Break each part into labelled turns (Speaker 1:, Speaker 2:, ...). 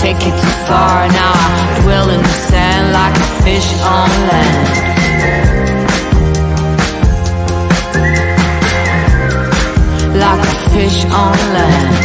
Speaker 1: take it too far. Now I dwell in the sand like a fish on land. Like a fish on land.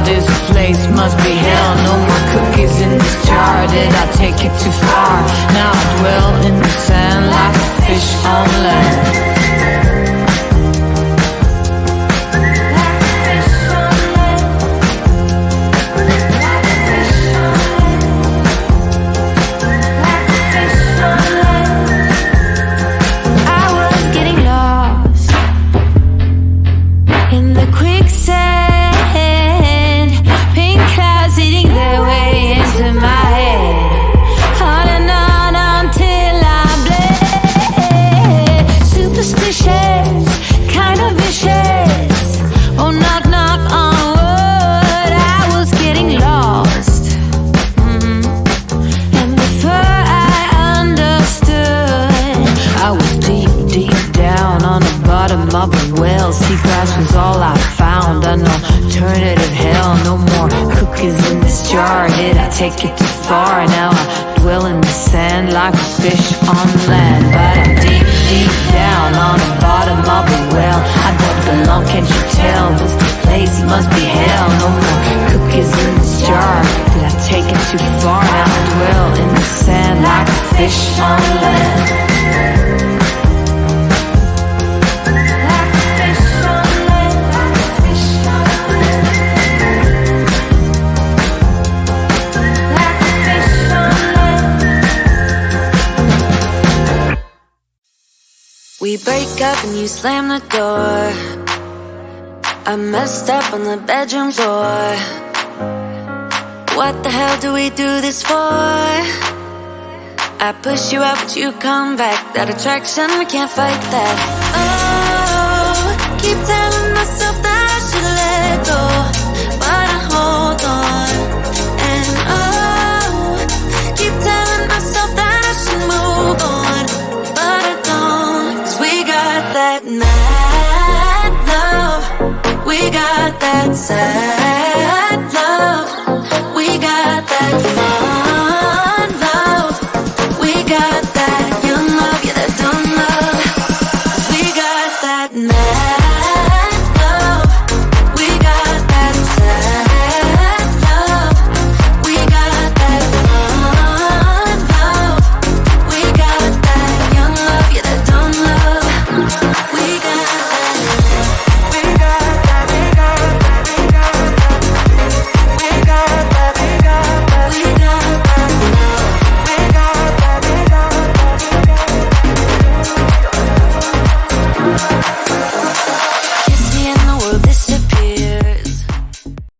Speaker 1: This place must be hell. No more cookies in this jar. Did I take it too far? Now I dwell in the sand like a fish on land. Seagrass was all I found. I know alternative hell. No more cookies in this jar. Did I take it too far? Now I dwell in the sand like a fish on land. But I'm deep, deep down on the bottom of a well. I don't belong, can't you tell? This place must be hell. No more cookies in this jar. Did I take it too far? Now I dwell in the sand like a fish on land. We break up and you slam the door. I messed up on the bedroom floor. What the hell do we do this for? I push you out but you come back. That attraction, we can't fight that. Oh, keep telling myself that I should let go, but I hold on. And oh, outside.